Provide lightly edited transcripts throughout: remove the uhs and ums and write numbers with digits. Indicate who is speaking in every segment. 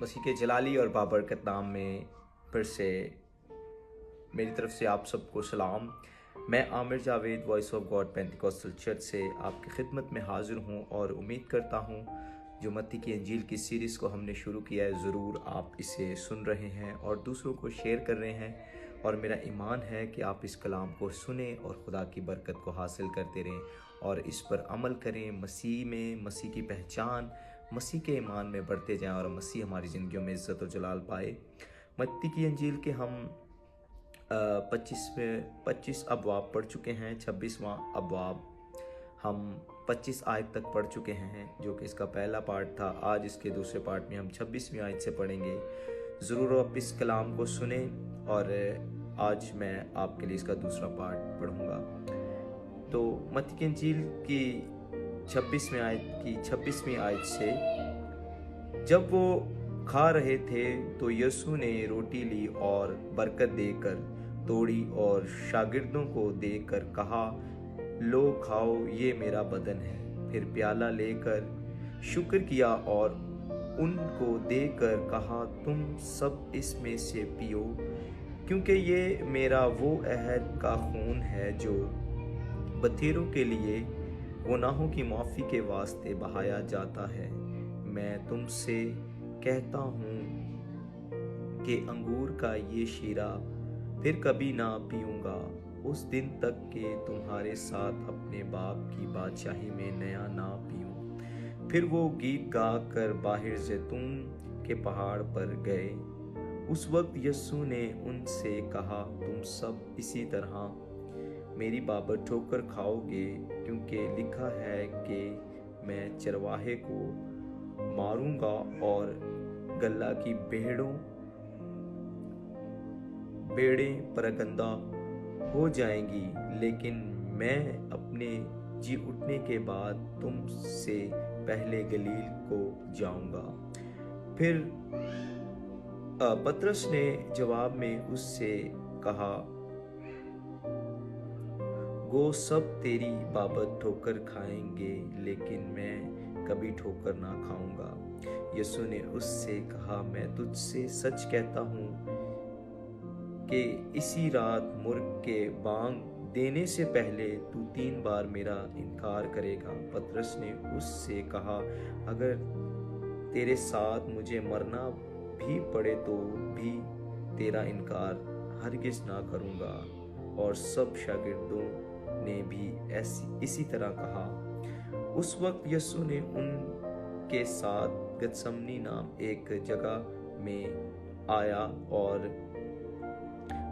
Speaker 1: मसीह के जलाली और बाबरकत नाम में फिर से मेरी तरफ से आप सबको सलाम। मैं Aamir Javed voice of God Pentecostal church से आपकी खिदमत में हाजिर हूँ और उम्मीद करता हूँ जो मत्ती की इंजील की सीरीज़ को हमने शुरू किया है, ज़रूर आप इसे सुन रहे हैं और दूसरों को शेयर कर रहे हैं। और मेरा ईमान है कि आप इस कलाम को सुने और खुदा की बरकत को हासिल करते रहें और इस पर अमल करें। मसीह में, मसीह की पहचान, मसीह के ईमान में बढ़ते जाएं और मसीह हमारी ज़िंदगियों में इज़्ज़त और जलाल पाए। मत्ती की इंजील के हम 25 अबवाब पढ़ चुके हैं। 26वां अबवाब हम 25 आयत तक पढ़ चुके हैं, जो कि इसका पहला पार्ट था। आज इसके दूसरे पार्ट में हम 26वीं आयत से पढ़ेंगे। ज़रूर आप इस कलाम को सुने और आज मैं आपके लिए इसका दूसरा पार्ट पढ़ूंगा। तो मत्ती की इंजील की 26वीं आयत से, जब वो खा रहे थे तो यीशु ने रोटी ली और बरकत देकर तोड़ी और शागिर्दों को देकर कहा, लो खाओ, ये मेरा बदन है। फिर प्याला लेकर शुक्र किया और उनको देकर कहा, तुम सब इसमें से पियो, क्योंकि ये मेरा वो अहद का खून है जो बथेरों के लिए गुनाहों की माफ़ी के वास्ते बहाया जाता है। मैं तुमसे कहता हूँ कि अंगूर का ये शीरा फिर कभी ना पीऊँगा, उस दिन तक कि तुम्हारे साथ अपने बाप की बादशाही में नया ना पीऊँ। फिर वो गीत गा कर बाहर जैतून के पहाड़ पर गए। उस वक्त यीशु ने उनसे कहा, तुम सब इसी तरह मेरी बाबत ठोकर खाओगे, क्योंकि लिखा है कि मैं चरवाहे को मारूंगा और गल्ला की भेड़ें परगंदा हो जाएंगी, लेकिन मैं अपने जी उठने के बाद तुमसे पहले गलील को जाऊंगा। फिर पतरस ने जवाब में उससे कहा, वो सब तेरी बाबत ठोकर खाएंगे, लेकिन मैं कभी ठोकर ना खाऊंगा। यीशु ने उससे कहा, मैं तुझसे सच कहता हूँ कि इसी रात मुर्ग के बांग देने से पहले तू 3 बार मेरा इनकार करेगा। पतरस ने उससे कहा, अगर तेरे साथ मुझे मरना भी पड़े तो भी तेरा इनकार हरगिज़ ना करूँगा। और सब शागिर्दों ने भी इसी तरह कहा। उस वक्त यीशु ने उनके साथ गतसमनी नाम एक जगह में आया और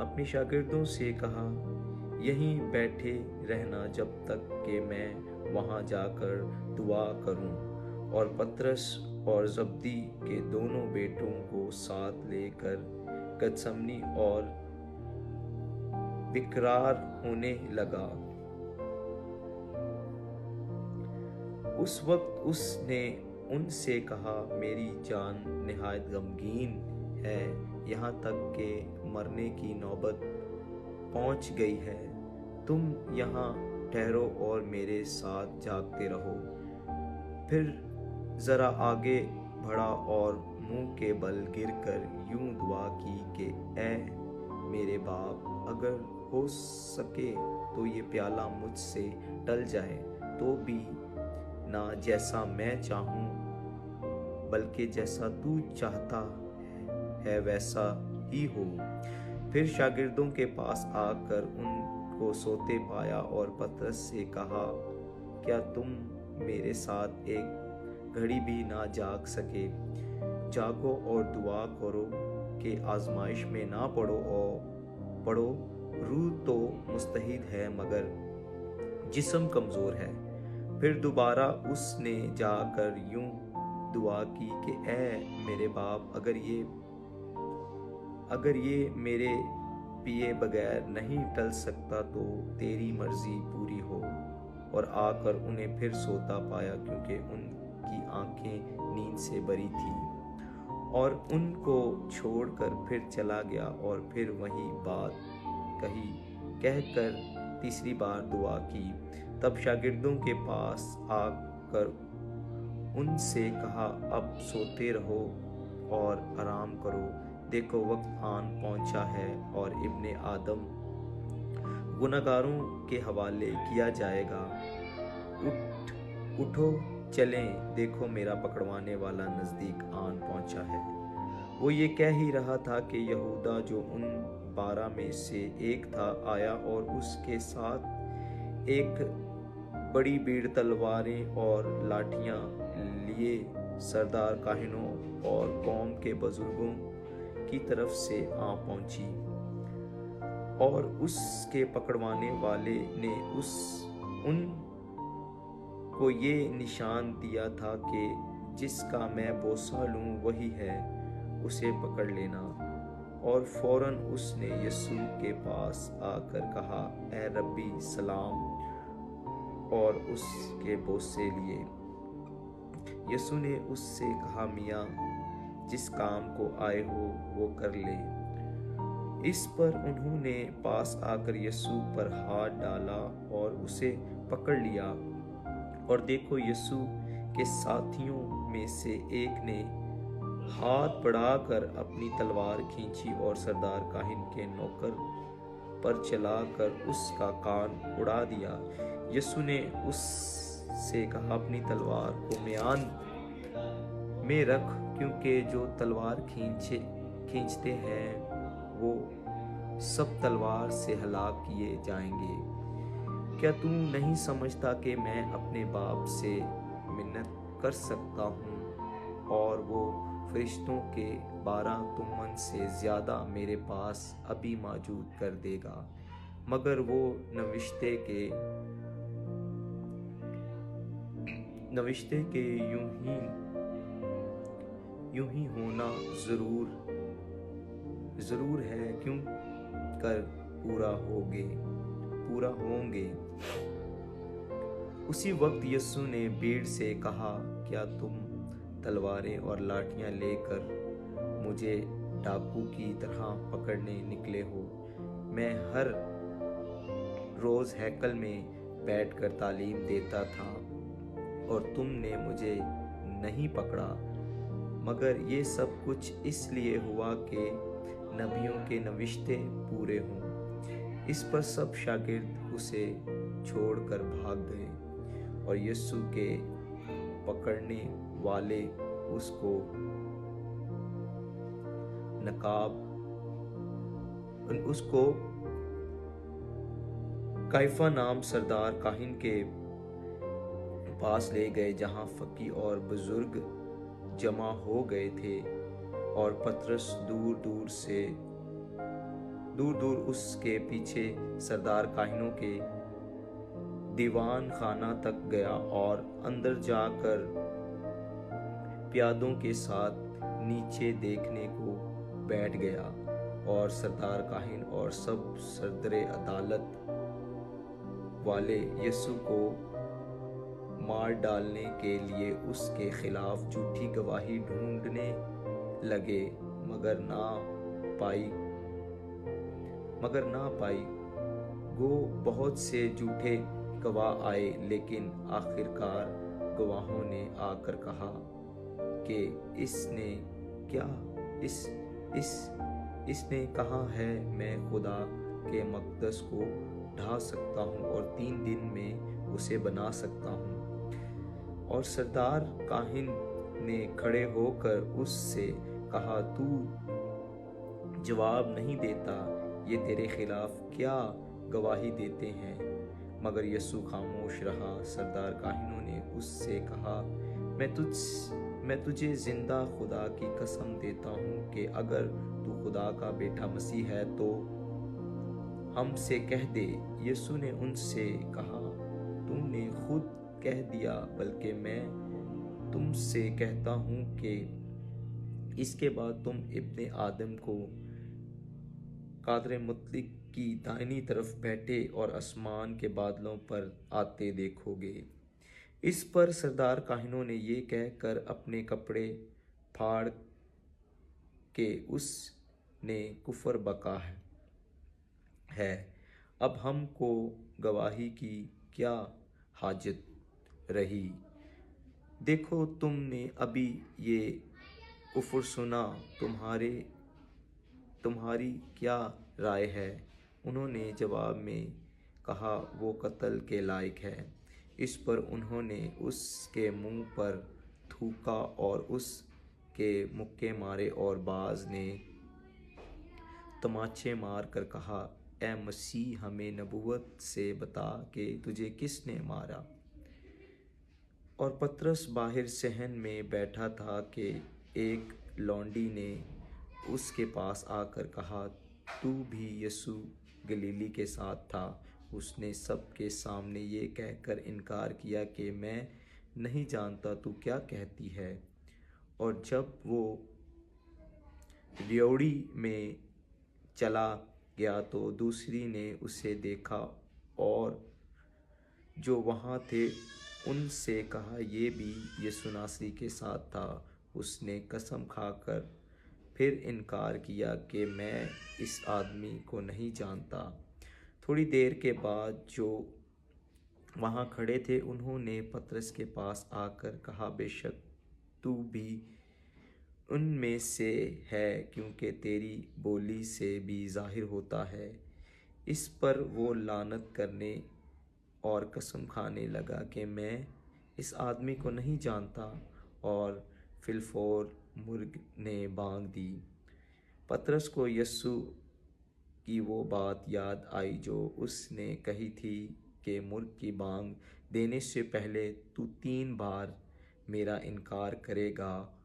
Speaker 1: अपने शागिर्दों से कहा, यहीं बैठे रहना जब तक कि मैं वहां जाकर दुआ करूं। और पतरस और जब्दी के दोनों बेटों को साथ लेकर गतसमनी और बिकरार होने लगा। उस वक्त उसने उनसे कहा, मेरी जान निहायत गमगीन है, यहाँ तक कि मरने की नौबत पहुँच गई है। तुम यहाँ ठहरो और मेरे साथ जागते रहो। फिर ज़रा आगे बढ़ा और मुंह के बल गिरकर यूं दुआ की कि ऐ मेरे बाप, अगर हो सके तो ये प्याला मुझसे टल जाए, तो भी ना जैसा मैं चाहूं बल्कि जैसा तू चाहता है वैसा ही हो। फिर शागिर्दों के पास आकर उनको सोते पाया और पतरस से कहा, क्या तुम मेरे साथ एक घड़ी भी ना जाग सके? जागो और दुआ करो कि आजमाइश में ना पड़ो। रूह तो मुस्तहिद है मगर जिस्म कमज़ोर है। फिर दोबारा उसने जाकर यूं दुआ की कि ऐ मेरे बाप, अगर ये मेरे पिए बगैर नहीं टल सकता तो तेरी मर्जी पूरी हो। और आकर उन्हें फिर सोता पाया, क्योंकि उनकी आंखें नींद से भरी थी। और उनको छोड़कर फिर चला गया और फिर वही बात कहकर तीसरी बार दुआ की। तब शागिर्दों के पास आकर उनसे कहा, अब सोते रहो और आराम करो। देखो वक्त आन पहुंचा है और इब्ने आदम गुनहगारों के हवाले किया जाएगा। उठो चलें, देखो मेरा पकड़वाने वाला नज़दीक आन पहुंचा है। वो ये कह ही रहा था कि यहूदा जो उन 12 में से एक था आया और उसके साथ एक बड़ी भीड़ तलवारें और लाठियां लिए सरदार काहिनों और कौम के बुजुर्गों की तरफ से आ पहुंची। और उसके पकड़वाने वाले ने उन को ये निशान दिया था कि जिसका मैं बोसा लूं वही है, उसे पकड़ लेना। और फौरन उसने यीशु के पास आकर कहा, ए रब्बी सलाम, और उसके बोसे लिए। यीशु ने उससे कहा, मियाँ जिस काम को आए हो वो कर ले। इस पर उन्होंने पास आकर यीशु पर हाथ डाला और उसे पकड़ लिया। और देखो यीशु के साथियों में से एक ने हाथ बढ़ाकर अपनी तलवार खींची और सरदार काहिन के नौकर पर चलाकर उसका कान उड़ा दिया। यीशु ने उससे कहा, अपनी तलवार को म्यान में रख, क्योंकि जो तलवार खींचते हैं वो सब तलवार से हलाक किए जाएंगे। क्या तू नहीं समझता कि मैं अपने बाप से मिन्नत कर सकता हूँ और वो फरिश्तों के 12 तुमन से ज़्यादा मेरे पास अभी मौजूद कर देगा? मगर वो नविश्ते के यूं ही होना जरूर है, क्यों कर पूरा होंगे। उसी वक्त यीशु ने भीड़ से कहा, क्या तुम तलवारें और लाठियां लेकर मुझे डाकू की तरह पकड़ने निकले हो? मैं हर रोज हैकल में बैठकर तालीम देता था और तुमने मुझे नहीं पकड़ा। मगर ये सब कुछ इसलिए हुआ कि नबियों के नविश्ते पूरे हों। इस पर सब शागिर्द उसे छोड़कर भाग गए और यीशु के पकड़ने वाले उसको काइफा नाम सरदार काहिन के पास ले गए, जहां फकी और बुजुर्ग जमा हो गए थे। और पतरस दूर दूर उसके पीछे सरदार काहिनों के दीवान खाना तक गया और अंदर जाकर प्यादों के साथ नीचे देखने को बैठ गया। और सरदार काहिन और सब सदरे अदालत वाले यीशु को मार डालने के लिए उसके खिलाफ झूठी गवाही ढूंढने लगे, मगर ना पाई। वो बहुत से झूठे गवाह आए, लेकिन आखिरकार गवाहों ने आकर कहा कि इसने कहा है, मैं खुदा के मक़दस को ढा सकता हूँ और 3 दिन में उसे बना सकता हूँ। और सरदार काहिन ने खड़े होकर उससे कहा, तू जवाब नहीं देता, ये तेरे खिलाफ क्या गवाही देते हैं? मगर यीशु खामोश रहा। सरदार काहिनों ने उससे कहा, मैं तुझे जिंदा खुदा की कसम देता हूँ कि अगर तू खुदा का बेटा मसीह है तो हमसे कह दे। यीशु ने उनसे कहा, तुमने खुद कह दिया, बल्कि मैं तुमसे कहता हूँ कि इसके बाद तुम इब्ने आदम को कादर मुतलक की दाहिनी तरफ बैठे और आसमान के बादलों पर आते देखोगे। इस पर सरदार काहिनों ने ये कहकर अपने कपड़े फाड़ के उसने कुफर बका है। अब हमको गवाही की क्या हाजत रही? देखो तुमने अभी ये कुफर सुना, तुम्हारी क्या राय है? उन्होंने जवाब में कहा, वो कत्ल के लायक है। इस पर उन्होंने उसके मुंह पर थूका और उसके मुक्के मारे, और बाज ने तमाचे मार कर कहा, ए मसीह, हमें नबूवत से बता कि तुझे किसने मारा। और पतरस बाहर सहन में बैठा था कि एक लौंडी ने उसके पास आकर कहा, तू भी यीशु गलीली के साथ था। उसने सबके सामने ये कहकर इनकार किया कि मैं नहीं जानता, तू क्या कहती है। और जब वो ड्योढ़ी में चला गया तो दूसरी ने उसे देखा और जो वहाँ थे उनसे कहा, ये भी यीशु नासरी के साथ था। उसने कसम खाकर फिर इनकार किया कि मैं इस आदमी को नहीं जानता। थोड़ी देर के बाद जो वहाँ खड़े थे उन्होंने पतरस के पास आकर कहा, बेशक तू भी उनमें से है, क्योंकि तेरी बोली से भी जाहिर होता है। इस पर वो लानत करने और कसम खाने लगा कि मैं इस आदमी को नहीं जानता, और फिलफोर मुर्ग ने बांग दी। पतरस को यीशु की वो बात याद आई जो उसने कही थी कि मुर्ग की बांग देने से पहले तू 3 बार मेरा इनकार करेगा,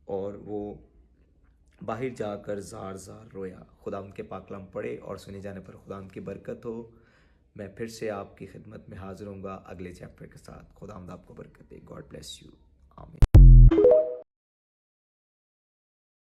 Speaker 1: और वो बाहर जाकर जार जार रोया। खुदावंद के पाक कलाम पढ़े और सुने जाने पर खुदावंद की बरकत हो। मैं फिर से आपकी खिदमत में हाजिर हूँगा अगले चैप्टर के साथ। खुदावंद आपको बरकत दे। God bless you. आमीन।